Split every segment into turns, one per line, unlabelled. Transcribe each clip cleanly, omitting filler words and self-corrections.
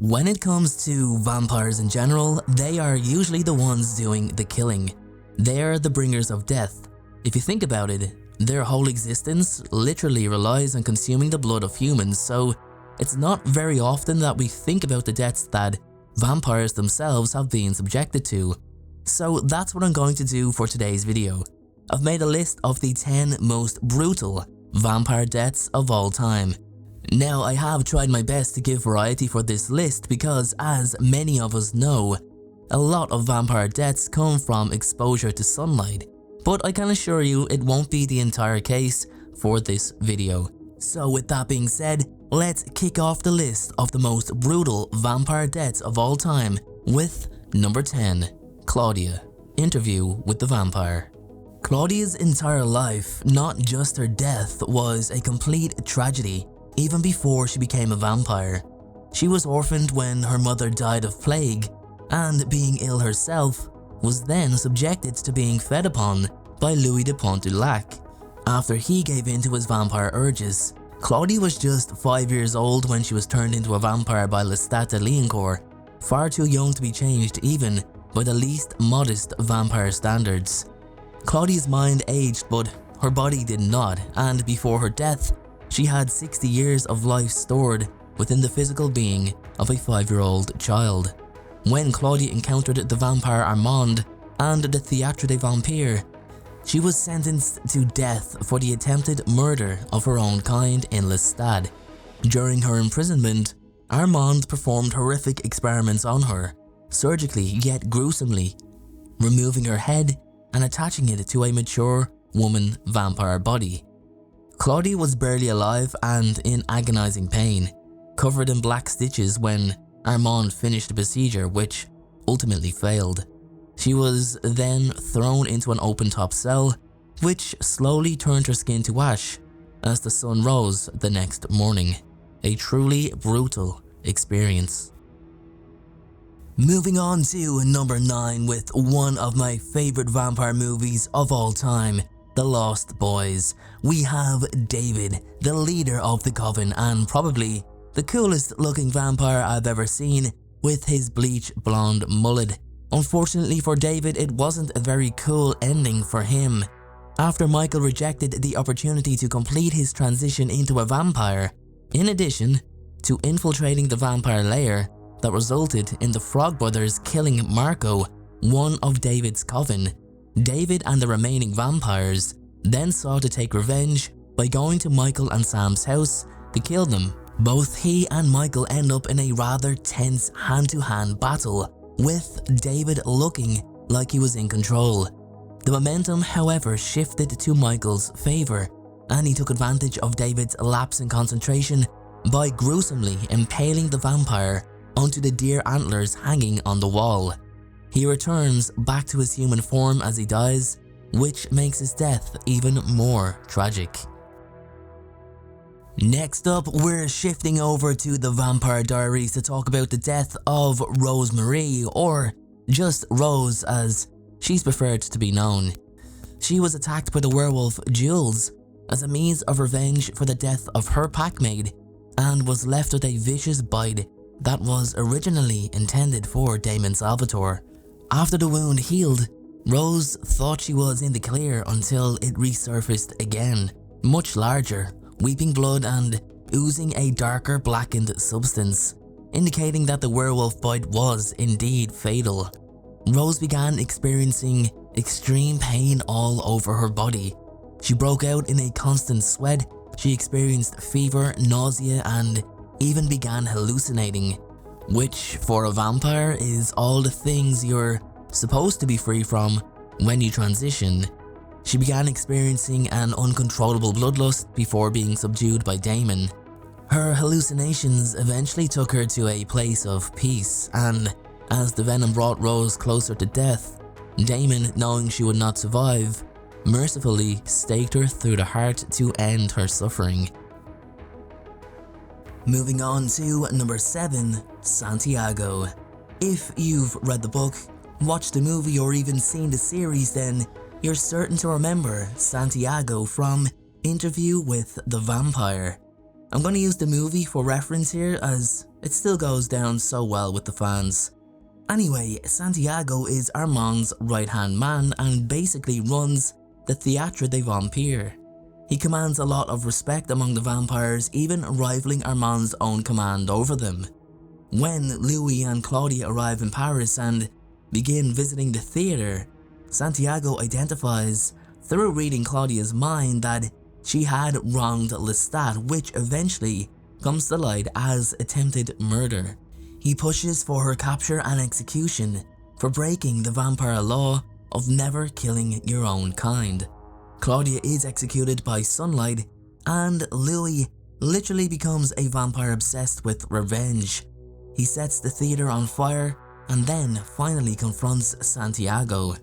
When it comes to vampires in general, they are usually the ones doing the killing. They're the bringers of death. If you think about it, their whole existence literally relies on consuming the blood of humans, so it's not very often that we think about the deaths that vampires themselves have been subjected to. So that's what I'm going to do for today's video. I've made a list of the 10 most brutal vampire deaths of all time. Now, I have tried my best to give variety for this list because, as many of us know, a lot of vampire deaths come from exposure to sunlight, but I can assure you it won't be the entire case for this video. So with that being said, let's kick off the list of the most brutal vampire deaths of all time with number 10, Claudia, Interview with the Vampire. Claudia's entire life, not just her death, was a complete tragedy. Even before she became a vampire, she was orphaned when her mother died of plague, and being ill herself, was then subjected to being fed upon by Louis de Pontulac. After he gave in to his vampire urges, Claudia was just 5 years old when she was turned into a vampire by Lestat de Liancourt, far too young to be changed even by the least modest vampire standards. Claudia's mind aged, but her body did not, and before her death, she had 60 years of life stored within the physical being of a 5-year-old child. When Claudia encountered the vampire Armand and the Théâtre des Vampires, she was sentenced to death for the attempted murder of her own kind in Lestat. During her imprisonment, Armand performed horrific experiments on her, surgically yet gruesomely, removing her head and attaching it to a mature woman vampire body. Claudia was barely alive and in agonizing pain, covered in black stitches when Armand finished the procedure, which ultimately failed. She was then thrown into an open-top cell, which slowly turned her skin to ash as the sun rose the next morning. A truly brutal experience. Moving on to number 9 with one of my favorite vampire movies of all time, The Lost Boys. We have David, the leader of the coven and probably the coolest looking vampire I've ever seen, with his bleach blonde mullet. Unfortunately for David, it wasn't a very cool ending for him. After Michael rejected the opportunity to complete his transition into a vampire, in addition to infiltrating the vampire lair that resulted in the Frog Brothers killing Marco, one of David's coven, David and the remaining vampires then sought to take revenge by going to Michael and Sam's house to kill them. Both he and Michael end up in a rather tense hand-to-hand battle, with David looking like he was in control. The momentum, however, shifted to Michael's favor, and he took advantage of David's lapse in concentration by gruesomely impaling the vampire onto the deer antlers hanging on the wall. He returns back to his human form as he dies, which makes his death even more tragic. Next up, we're shifting over to the Vampire Diaries to talk about the death of Rose-Marie, or just Rose as she's preferred to be known. She was attacked by the werewolf Jules as a means of revenge for the death of her packmate, and was left with a vicious bite that was originally intended for Damon Salvatore. After the wound healed, Rose thought she was in the clear until it resurfaced again, much larger, weeping blood and oozing a darker blackened substance, indicating that the werewolf bite was indeed fatal. Rose began experiencing extreme pain all over her body. She broke out in a constant sweat, she experienced fever, nausea, and even began hallucinating, which for a vampire is all the things you're supposed to be free from when you transition. She began experiencing an uncontrollable bloodlust before being subdued by Damon. Her hallucinations eventually took her to a place of peace, and as the venom brought Rose closer to death, Damon, knowing she would not survive, mercifully staked her through the heart to end her suffering. Moving on to number 7, Santiago. If you've read the book, watched the movie, or even seen the series, then you're certain to remember Santiago from Interview with the Vampire. I'm going to use the movie for reference here as it still goes down so well with the fans. Anyway, Santiago is Armand's right-hand man and basically runs the Théâtre des Vampires. He commands a lot of respect among the vampires, even rivaling Armand's own command over them. When Louis and Claudia arrive in Paris and begin visiting the theatre, Santiago identifies through reading Claudia's mind that she had wronged Lestat, which eventually comes to light as attempted murder. He pushes for her capture and execution for breaking the vampire law of never killing your own kind. Claudia is executed by sunlight, and Louis literally becomes a vampire obsessed with revenge. He sets the theatre on fire and then finally confronts Santiago.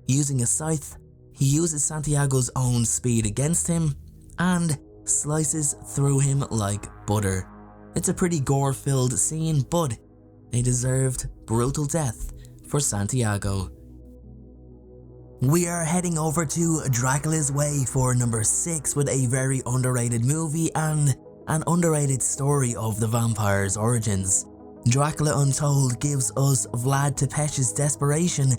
Using a scythe, he uses Santiago's own speed against him and slices through him like butter. It's a pretty gore-filled scene, but a deserved brutal death for Santiago. We are heading over to Dracula's Way for number 6 with a very underrated movie and an underrated story of the vampire's origins. Dracula Untold gives us Vlad Tepes's desperation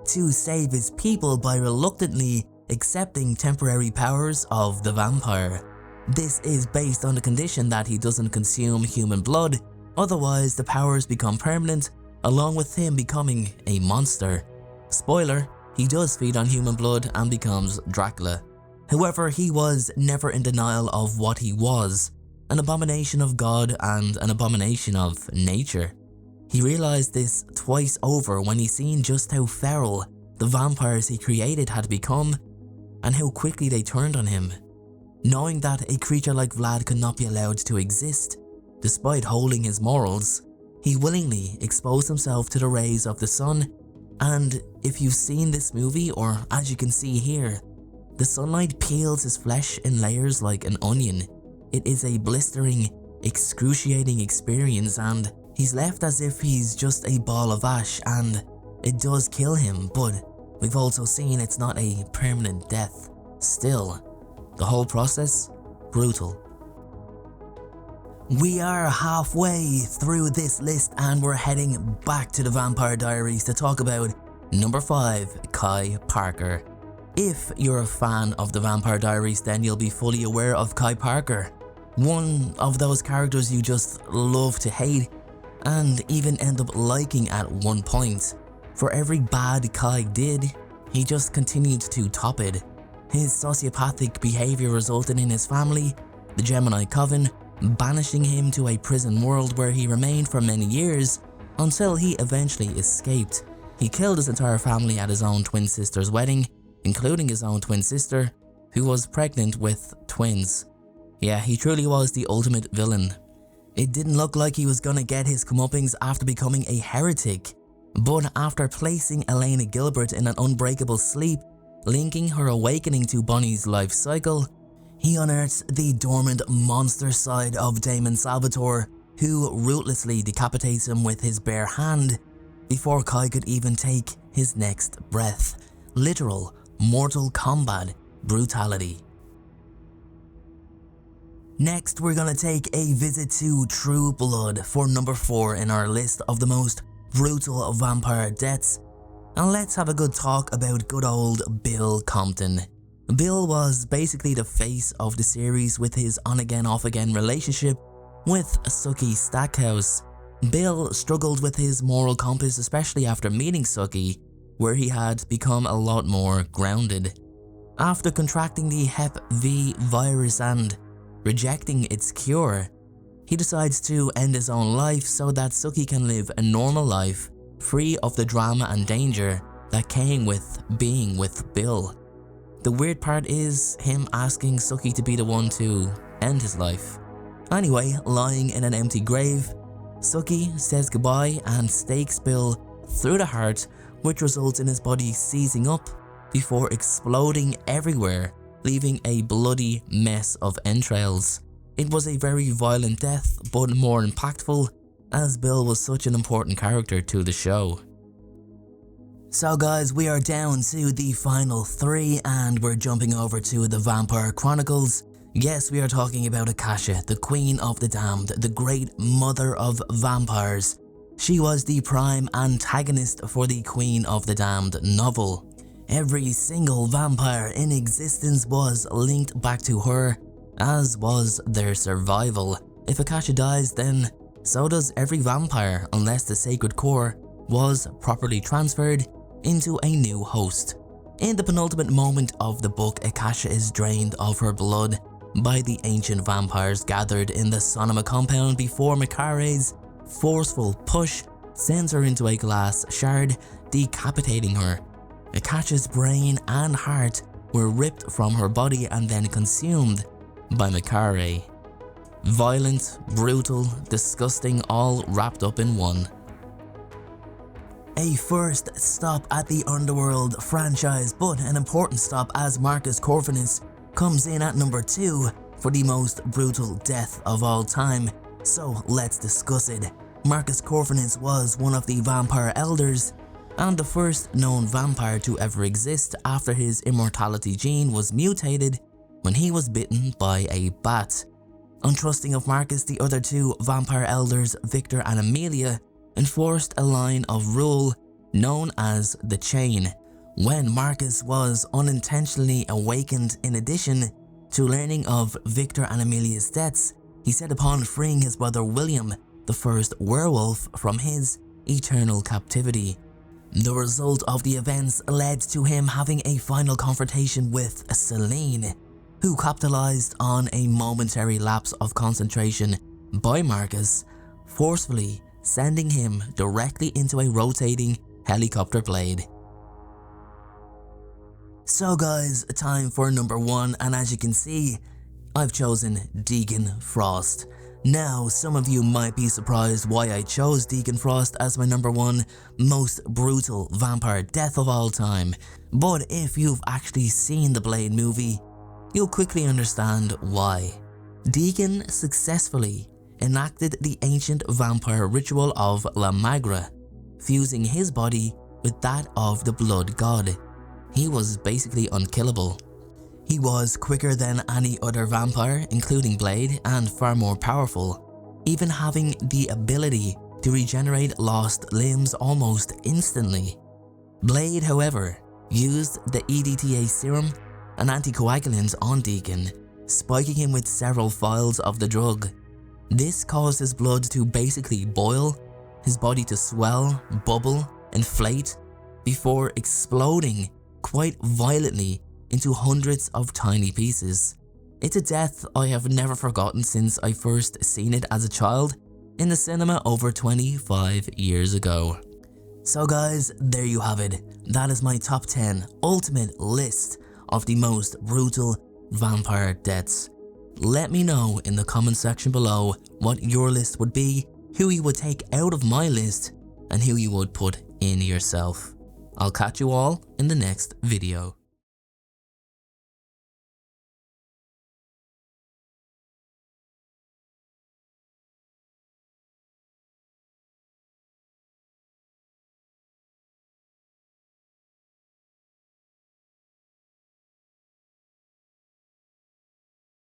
to save his people by reluctantly accepting temporary powers of the vampire. This is based on the condition that he doesn't consume human blood, otherwise the powers become permanent, along with him becoming a monster. Spoiler, he does feed on human blood and becomes Dracula. However, he was never in denial of what he was, an abomination of God and an abomination of nature. He realized this twice over when he seen just how feral the vampires he created had become and how quickly they turned on him. Knowing that a creature like Vlad could not be allowed to exist, despite holding his morals, he willingly exposed himself to the rays of the sun. And if you've seen this movie, or as you can see here, the sunlight peels his flesh in layers like an onion. It is a blistering, excruciating experience, and he's left as if he's just a ball of ash, and it does kill him, but we've also seen it's not a permanent death. Still, the whole process, brutal. We are halfway through this list and we're heading back to the Vampire Diaries to talk about number 5, Kai Parker. If you're a fan of the Vampire Diaries, then you'll be fully aware of Kai Parker. One of those characters you just love to hate and even end up liking at one point. For every bad Kai did, he just continued to top it. His sociopathic behaviour resulted in his family, the Gemini Coven, banishing him to a prison world where he remained for many years until he eventually escaped. He killed his entire family at his own twin sister's wedding, including his own twin sister, who was pregnant with twins. Yeah, he truly was the ultimate villain. It didn't look like he was gonna get his comeuppance after becoming a heretic, but after placing Elena Gilbert in an unbreakable sleep, linking her awakening to Bonnie's life cycle, he unearths the dormant monster side of Damon Salvatore, who ruthlessly decapitates him with his bare hand before Kai could even take his next breath. Literal Mortal Kombat brutality. Next, we're gonna take a visit to True Blood for number 4 in our list of the most brutal vampire deaths, and let's have a good talk about good old Bill Compton. Bill was basically the face of the series with his on-again off-again relationship with Sookie Stackhouse. Bill struggled with his moral compass, especially after meeting Sookie, where he had become a lot more grounded. After contracting the Hep V virus and rejecting its cure, he decides to end his own life so that Sookie can live a normal life, free of the drama and danger that came with being with Bill. The weird part is him asking Sookie to be the one to end his life. Anyway, lying in an empty grave, Sookie says goodbye and stakes Bill through the heart, which results in his body seizing up before exploding everywhere, leaving a bloody mess of entrails. It was a very violent death, but more impactful as Bill was such an important character to the show. So guys, we are down to the final 3 and we're jumping over to the Vampire Chronicles. Yes, we are talking about Akasha, the Queen of the Damned, the great mother of vampires. She was the prime antagonist for the Queen of the Damned novel. Every single vampire in existence was linked back to her, as was their survival. If Akasha dies, then so does every vampire, unless the sacred core was properly transferred into a new host. In the penultimate moment of the book, Akasha is drained of her blood by the ancient vampires gathered in the Sonoma compound before Makare's forceful push sends her into a glass shard, decapitating her. Akasha's brain and heart were ripped from her body and then consumed by Makare. Violent, brutal, disgusting, all wrapped up in one. A first stop at the Underworld franchise, but an important stop as Marcus Corvinus comes in at number 2 for the most brutal death of all time. So let's discuss it. Marcus Corvinus was one of the vampire elders and the first known vampire to ever exist after his immortality gene was mutated when he was bitten by a bat. Untrusting of Marcus, the other 2 vampire elders, Victor and Amelia, enforced a line of rule known as the Chain. When Marcus was unintentionally awakened, in addition to learning of Victor and Amelia's deaths, he said upon freeing his brother William, the first werewolf, from his eternal captivity. The result of the events led to him having a final confrontation with Selene, who capitalized on a momentary lapse of concentration by Marcus, forcefully sending him directly into a rotating helicopter blade. So guys, time for number 1, and as you can see, I've chosen Deacon Frost. Now, some of you might be surprised why I chose Deacon Frost as my number 1 most brutal vampire death of all time, but if you've actually seen the Blade movie, you'll quickly understand why. Deacon successfully enacted the ancient vampire ritual of La Magra, fusing his body with that of the blood god. He was basically unkillable. He was quicker than any other vampire, including Blade, and far more powerful, even having the ability to regenerate lost limbs almost instantly. Blade, however, used the EDTA serum, an anticoagulant, on Deacon, spiking him with several vials of the drug. This caused his blood to basically boil, his body to swell, bubble, inflate, before exploding quite violently into hundreds of tiny pieces. It's a death I have never forgotten since I first seen it as a child in the cinema over 25 years ago. So guys, there you have it. That is my top 10 ultimate list of the most brutal vampire deaths. Let me know in the comment section below what your list would be, who you would take out of my list, and who you would put in yourself. I'll catch you all in the next video.